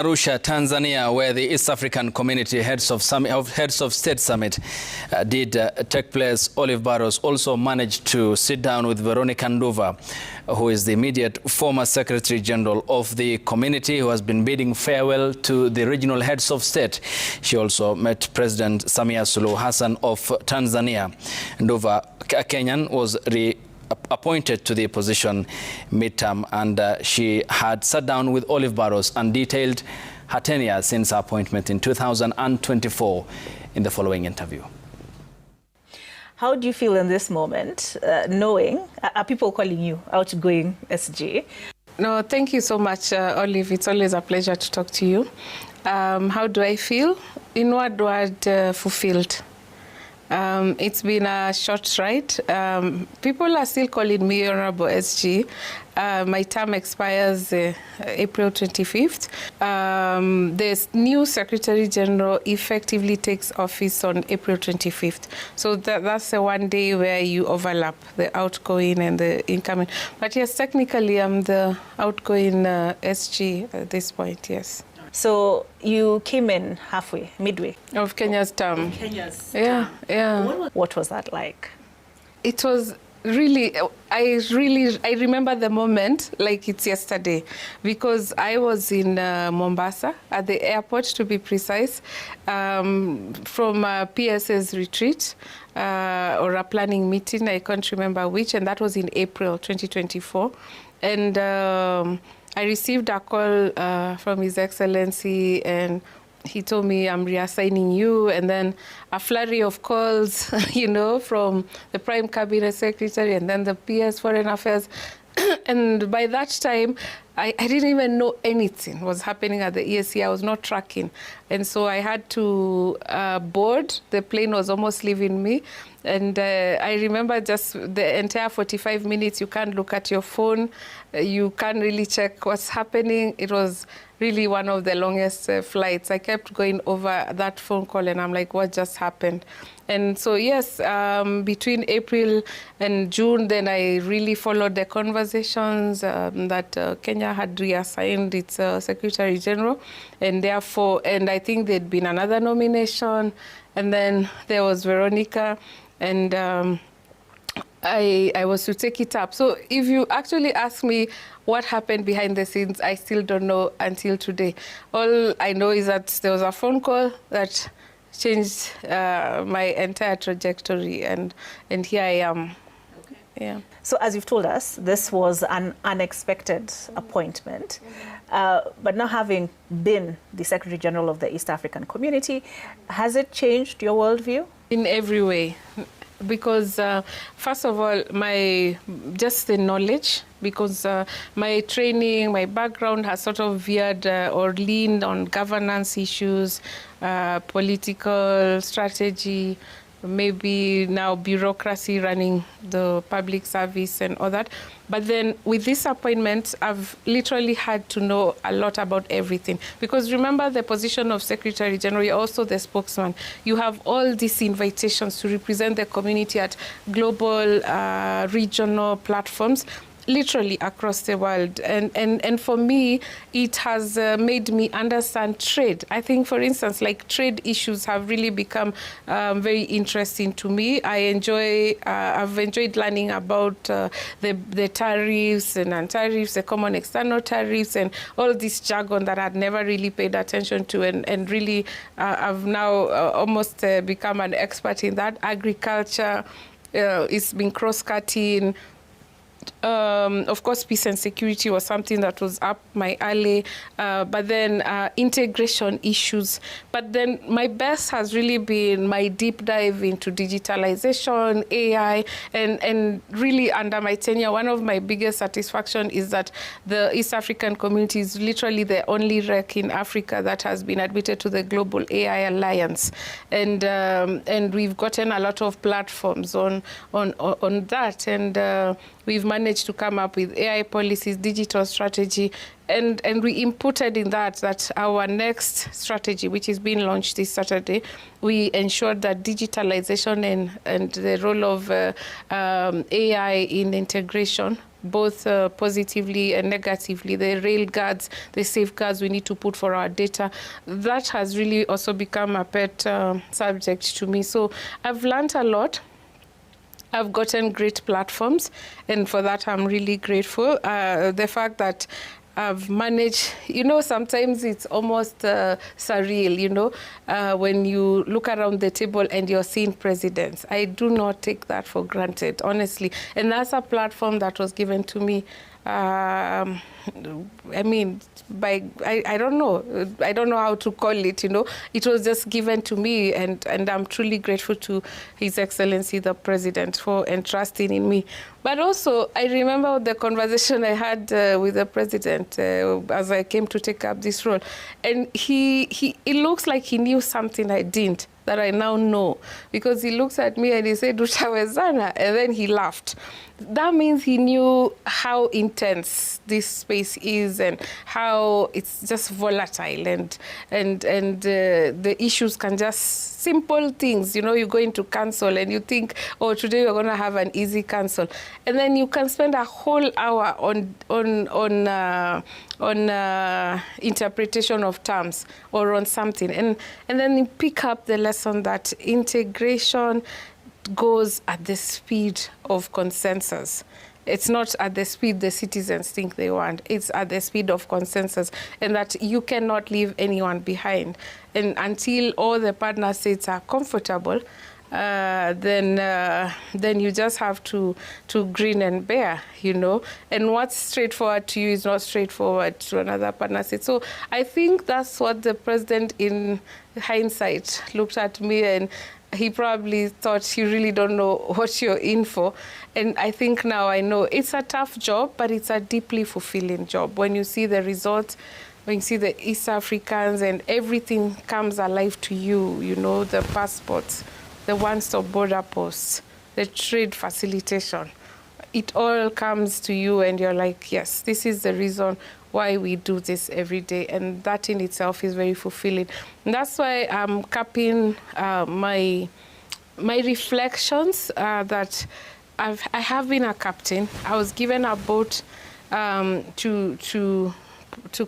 Arusha, Tanzania, where the East African Community Heads of State Summit did take place, Olive Barrows also managed to sit down with Veronica Nduva, who is the immediate former Secretary General of the community, who has been bidding farewell to the regional heads of state. She also met President Samia Suluhu Hassan of Tanzania. Nduva, a Kenyan, was appointed to the position midterm, and she had sat down with Olive Barrows and detailed her tenure since her appointment in 2024 in the following interview. How do you feel in this moment, knowing, are people calling you outgoing SG? No, thank you so much, Olive. It's always a pleasure to talk to you. How do I feel? In one word, fulfilled. It's been a short ride. People are still calling me Honorable SG. My term expires April 25th. The new Secretary General effectively takes office on April 25th. So that's the one day where you overlap the outgoing and the incoming. But yes, technically I'm the outgoing SG at this point, yes. So you came in halfway, midway of Kenya's term. Yeah. What was that like? It was really, I remember the moment like it's yesterday, because I was in Mombasa at the airport, to be precise, from PS's retreat or a planning meeting. I can't remember which, and that was in April 2024. And I received a call from His Excellency, and he told me, I'm reassigning you, and then a flurry of calls, you know, from the Prime Cabinet Secretary and then the PS Foreign Affairs. And by that time, I didn't even know anything was happening at the ESC. I was not tracking. And so I had to board. The plane was almost leaving me. And I remember just the entire 45 minutes, you can't look at your phone. You can't really check what's happening. It was really one of the longest flights. I kept going over that phone call, and I'm like, what just happened? And so, yes, between April and June, then I really followed the conversations that Kenya had reassigned its Secretary General. And therefore, and I think there'd been another nomination. And then there was Veronica. And I was to take it up. So if you actually ask me what happened behind the scenes, I still don't know until today. All I know is that there was a phone call that changed my entire trajectory, and here I am. Okay. Yeah. So as you've told us, this was an unexpected appointment. But now, having been the Secretary General of the East African Community, has it changed your worldview? In every way. Because first of all, just the knowledge, because my training, my background has sort of veered or leaned on governance issues, political strategy, maybe now bureaucracy running the public service and all that. But then with this appointment, I've literally had to know a lot about everything. Because remember, the position of Secretary General, you're also the spokesman. You have all these invitations to represent the community at global, regional platforms, literally across the world. And for me, it has made me understand trade. I think, for instance, like trade issues have really become very interesting to me. I've enjoyed learning about the tariffs and non-tariffs, the common external tariffs, and all this jargon that I'd never really paid attention to. And really, I've now almost become an expert in that. Agriculture, it's been cross-cutting. Of course, peace and security was something that was up my alley, but then integration issues. But then my best has really been my deep dive into digitalization, AI, and really under my tenure, one of my biggest satisfaction is that the East African community is literally the only REC in Africa that has been admitted to the Global AI Alliance. And we've gotten a lot of platforms on that, and we've managed to come up with AI policies, digital strategy, and we inputted in that our next strategy, which is being launched this Saturday, we ensured that digitalization and the role of AI in integration both positively and negatively. The rail guards, the safeguards we need to put for our data. That has really also become a pet subject to me. So I've learned a lot. I've gotten great platforms, and for that I'm really grateful. The fact that I've managed, sometimes it's almost surreal, when you look around the table and you're seeing presidents. I do not take that for granted, honestly. And that's a platform that was given to me. I don't know how to call it, It was just given to me, and I'm truly grateful to His Excellency the President for entrusting in me. But also, I remember the conversation I had with the President as I came to take up this role. And it looks like he knew something I didn't, that I now know. Because he looks at me and he said, "Utawezana," and then he laughed. That means he knew how intense this space is and how it's just volatile, and the issues can just, simple things, you go into council and you think, oh, today we're going to have an easy council, and then you can spend a whole hour on interpretation of terms or on something, and then you pick up the lesson that integration goes at the speed of consensus. It's not at the speed the citizens think they want. It's at the speed of consensus, and that you cannot leave anyone behind. And until all the partner states are comfortable, then you just have to grin and bear, And what's straightforward to you is not straightforward to another partner state. So I think that's what the president, in hindsight, looked at me, and he probably thought, you really don't know what you're in for. And I think now I know it's a tough job, but it's a deeply fulfilling job. When you see the results, when you see the East Africans and everything comes alive to you, the passports, the one-stop border posts, the trade facilitation, it all comes to you and you're like, yes, this is the reason why we do this every day, and that in itself is very fulfilling. And that's why I'm capping my reflections that I have been a captain. I was given a boat to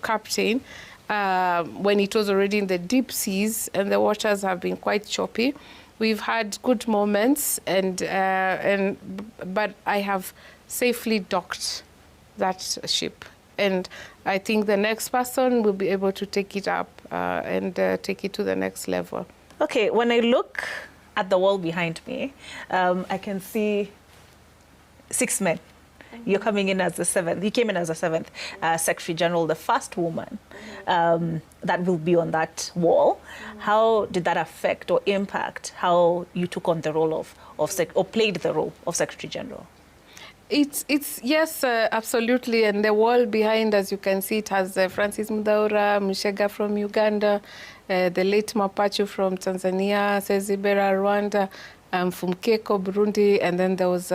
captain when it was already in the deep seas, and the waters have been quite choppy. We've had good moments, but I have safely docked that ship. And I think the next person will be able to take it up and take it to the next level. Okay, when I look at the wall behind me, I can see 6 men. You're coming in as the 7th. You came in as the 7th Secretary General, the first woman that will be on that wall. How did that affect or impact how you took on the role or played the role of Secretary General? It's yes, absolutely. And the wall behind, as you can see, it has Francis Mudaura, Mushega from Uganda, the late Mapachu from Tanzania, Sezibera, Rwanda, Fumkeko, Burundi, and then there was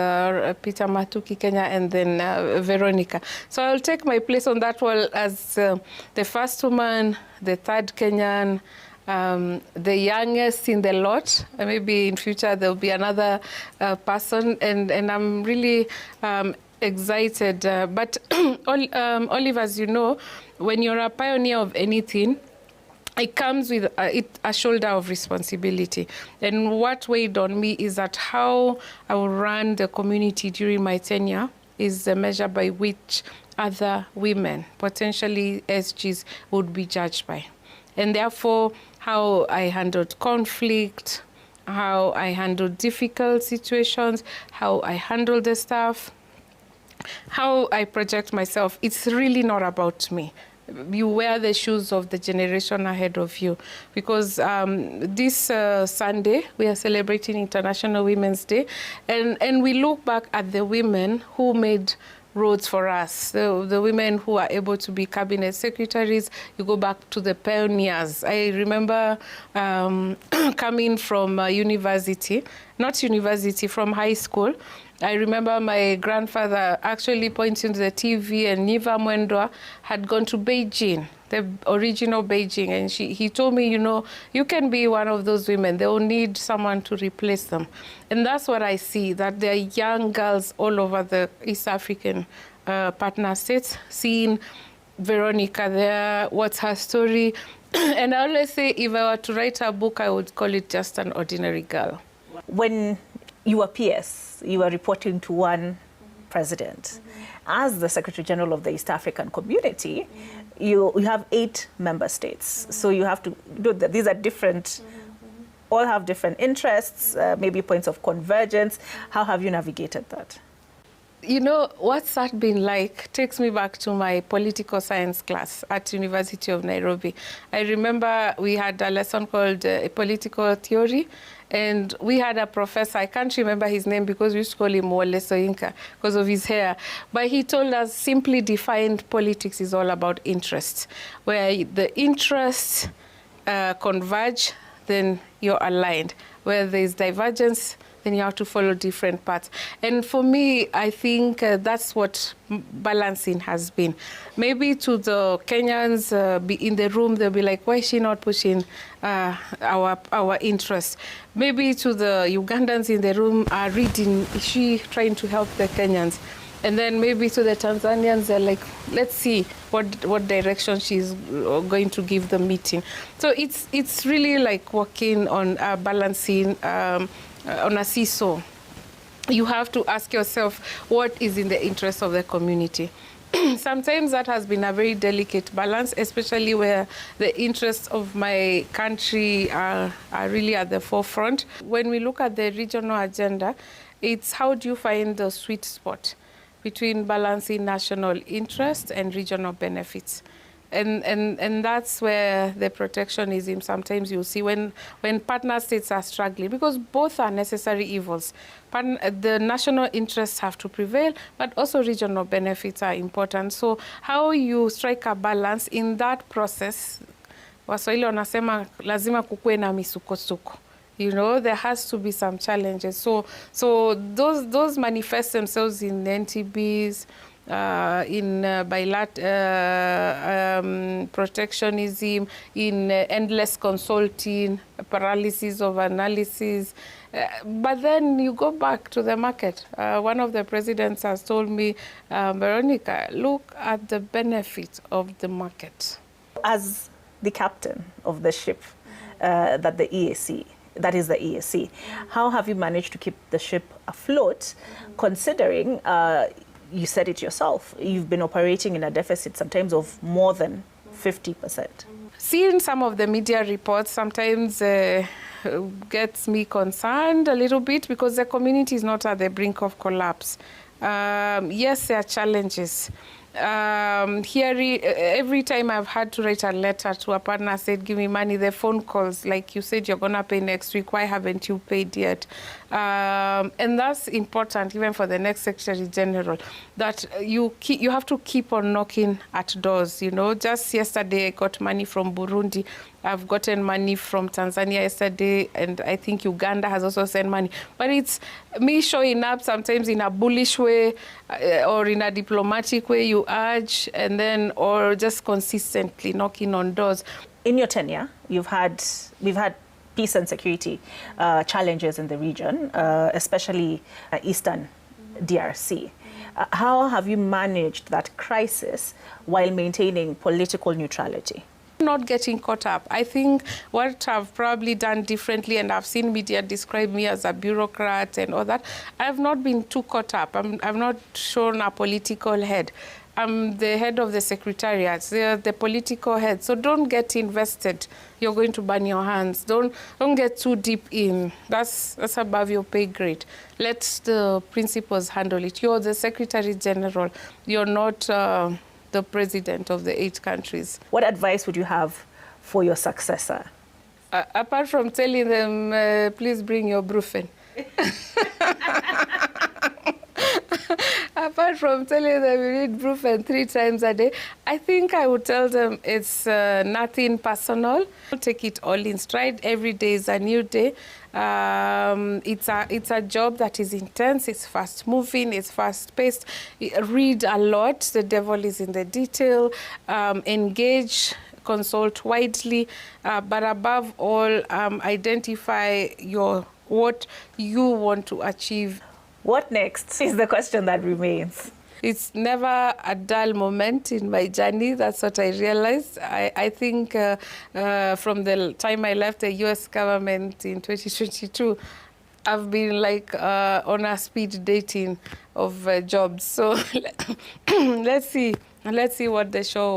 Peter Matuki, Kenya, and then Veronica. So I'll take my place on that wall as the first woman, the third Kenyan, the youngest in the lot. Maybe in future there'll be another person, and I'm really excited. But Olive, as you know, when you're a pioneer of anything, it comes with a shoulder of responsibility. And what weighed on me is that how I will run the community during my tenure is the measure by which other women, potentially SGs, would be judged by. And therefore, how I handled conflict, how I handled difficult situations, how I handled the staff, how I project myself. It's really not about me. You wear the shoes of the generation ahead of you. Because this Sunday, we are celebrating International Women's Day. And we look back at the women who made roads for us, the women who are able to be cabinet secretaries. You go back to the pioneers. I remember coming from university, from high school. I remember my grandfather actually pointing to the TV, and Niva Mwendwa had gone to Beijing, the original Beijing, and he told me, you can be one of those women. They will need someone to replace them. And that's what I see, that there are young girls all over the East African partner states, seeing Veronica there, what's her story. And I always say, if I were to write a book, I would call it Just an Ordinary Girl. When you were PS, you were reporting to one president. As the Secretary General of the East African Community, you have 8 member states. So you have to do that. These are different, all have different interests, maybe points of convergence. How have you navigated that? You know, what's that been like takes me back to my political science class at University of Nairobi. I remember we had a lesson called political theory, and we had a professor, I can't remember his name because we used to call him Wole Soyinka because of his hair, but he told us simply defined politics is all about interests. Where the interests converge, then you're aligned. Where there's divergence, then you have to follow different paths. And for me, I think that's what balancing has been. Maybe to the Kenyans be in the room, they'll be like, why is she not pushing our interests? Maybe to the Ugandans in the room are reading, is she trying to help the Kenyans? And then maybe to the Tanzanians, they're like, let's see what direction she's going to give the meeting. So it's really like working on balancing on a seesaw. You have to ask yourself, what is in the interest of the community? Sometimes that has been a very delicate balance, especially where the interests of my country are really at the forefront. When we look at the regional agenda, it's how do you find the sweet spot between balancing national interest and regional benefits. And that's where the protectionism, sometimes you'll see when partner states are struggling, because both are necessary evils. The national interests have to prevail, but also regional benefits are important. So how you strike a balance in that process, Waswahili wanasema lazima kukuwe na misukosuko. You know, there has to be some challenges. So those manifest themselves in NTBs, in protectionism, in endless consulting, paralysis of analysis. But then you go back to the market. One of the presidents has told me, Veronica, look at the benefit of the market. As the captain of the ship that is the EAC, how have you managed to keep the ship afloat, considering you said it yourself, you've been operating in a deficit sometimes of more than 50%. Seeing some of the media reports sometimes gets me concerned a little bit, because the community is not at the brink of collapse. Yes, there are challenges. Every time I've had to write a letter to a partner, said, give me money, the phone calls, like you said, you're going to pay next week. Why haven't you paid yet? And that's important, even for the next Secretary General, that you have to keep on knocking at doors. You know, just yesterday I got money from Burundi. I've gotten money from Tanzania yesterday, and I think Uganda has also sent money. But it's me showing up sometimes in a bullish way or in a diplomatic way, you urge, and then, or just consistently knocking on doors. In your tenure, we've had peace and security challenges in the region, especially Eastern DRC. How have you managed that crisis while maintaining political neutrality? Not getting caught up. I think what I've probably done differently, and I've seen media describe me as a bureaucrat and all that, I've not been too caught up. I've not shown a political head. I'm the head of the secretariat. They're the political head. So don't get invested. You're going to burn your hands. Don't get too deep in. That's above your pay grade. Let the principals handle it. You're the Secretary General. You're not the president of the 8 countries. What advice would you have for your successor? Apart from telling them, please bring your brufen. Apart from telling them you need brufen 3 times a day, I think I would tell them it's nothing personal. Take it all in stride. Every day is a new day. It's a job that is intense, it's fast-moving, it's fast-paced. Read a lot, the devil is in the detail. Engage, consult widely, but above all, identify what you want to achieve. What next is the question that remains. it's never a dull moment in my journey. That's what I realized. I think from the time I left the US government in 2022, I've been like on a speed dating of jobs. So let's see what the show